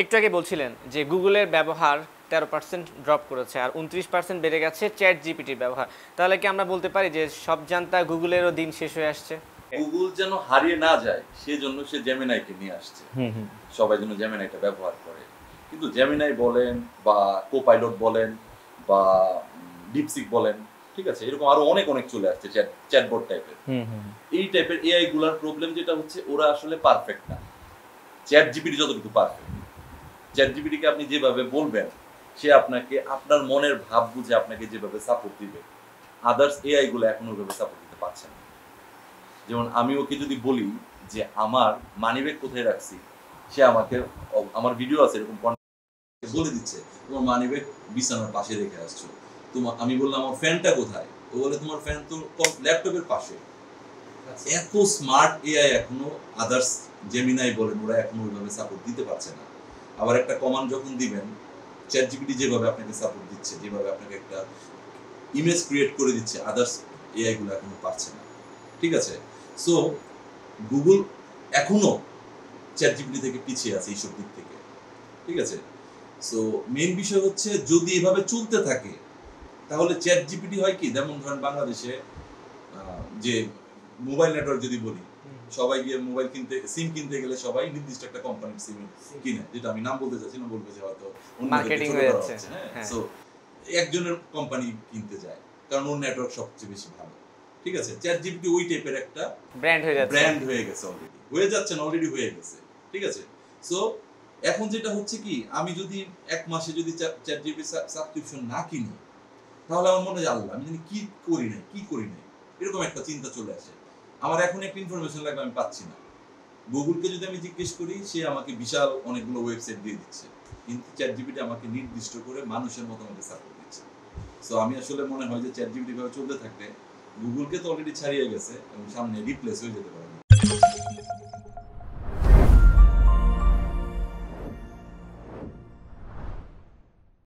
একটু আগে বলছিলেন যে গুগলের ব্যবহার 13% ড্রপ করেছে আর 29% বেড়ে গেছে চ্যাট জিপিটির ব্যবহার। তাহলে কি আমরা বলতে পারি যে সব জান্তা গুগলেরও দিন শেষ হয়ে আসছে? গুগল যেন হারিয়ে না যায় সেজন্য সে জেমিনাইকে নিয়ে আসছে। সবাই যেন জেমিনাইটা ব্যবহার করে। কিন্তু জেমিনাই বলেন বা কোপাইলট বলেন বা ডিপসিক বলেন, ঠিক আছে, এরকম আরো অনেক অনেক চলে আসছে চ্যাটবট টাইপের। এই টাইপের এআই গুলার প্রবলেম যেটা হচ্ছে ওরা আসলে পারফেক্ট না। চ্যাট জিপিটি যতটুকু পারফেক্ট, চ্যাট জিপিটিকে আপনি যেভাবে বলবেন সে আপনাকে আপনার মনের ভাব বুঝে আপনাকে যেভাবে সাপোর্ট দিবে, আদার্স এআই গুলো এখনো ওইভাবে সাপোর্ট দিতে পারছে না। যেমন আমি ওকে যদি বলি যে আমার মানিব্যাগ কোথায় রাখছি, সে আমাকে, আমার ভিডিও আছে এরকম বলে দিচ্ছে তোমার মানিব্যাগ বিছানার পাশে রেখে আসছো। আমি বললাম আমার ফ্যানটা কোথায়, ও বলে তোমার ফ্যান তো ল্যাপটপের পাশে। এত স্মার্ট এআই এখনো আদার্স জেমিনাই বলেন ওরা এখনো ওইভাবে সাপোর্ট দিতে পারছে না। আবার একটা কমান্ড যখন দিবেন, চ্যাট জিপিটি যেভাবে আপনাকে সাপোর্ট দিচ্ছে, যেভাবে আপনাকে একটা ইমেজ ক্রিয়েট করে দিচ্ছে, আদার্স এআই গুলো এখনো পারছে না। ঠিক আছে, সো গুগল এখনো চ্যাট জিপিটি থেকে পিছিয়ে আছে এইসব দিক থেকে। ঠিক আছে, সো মেইন বিষয় হচ্ছে যদি এভাবে চলতে থাকে তাহলে চ্যাট জিপিটি হয় কি, যেমন ধরেন বাংলাদেশে যে মোবাইল নেটওয়ার্ক যদি বলি, সবাই গিয়ে মোবাইল কিনতে, সিম কিনতে গেলে সবাই নির্দিষ্ট একটা কোম্পানির সিম কিনে, যেটা আমি নাম বলতে চাচ্ছি না, বলবো যে হয়তো মার্কেটিং হয়ে যাচ্ছে। হ্যাঁ, সো একজনের কোম্পানি কিনতে যায় কারণ ওর নেটওয়ার্ক সবচেয়ে বেশি ভালো। ঠিক আছে, চ্যাট জিপিটি ওই টাইপের একটা ব্র্যান্ড হয়ে গেছে অলরেডি, হয়ে যাচ্ছে না, অলরেডি হয়ে গেছে। ঠিক আছে, সো এখন যেটা হচ্ছে কি, আমি যদি এক মাসে যদি চ্যাট জিপিটি সাবস্ক্রিপশন না কিনি তাহলে আমার মনে হয় আল্লাহ আমি জানি কি করি নাই এরকম একটা চিন্তা চলে আসে। আমার এখন একটা ইনফরমেশন লাগবে, আমি পাচ্ছি না। গুগলকে যদি আমি জিজ্ঞেস করি, সে আমাকে বিশাল অনেকগুলো ওয়েবসাইট দিয়ে দিচ্ছে, কিন্তু চ্যাট জিপিটি আমাকে নির্দিষ্ট করে মানুষের মতো আমাকে সাপোর্ট দিচ্ছে। সো আমি আসলে মনে হয় যে চ্যাট জিপিটি ভাবে চলতে থাকলে গুগলকে তো অলরেডি ছাড়িয়ে গেছে এবং সামনে রিপ্লেস হয়ে যেতে পারে।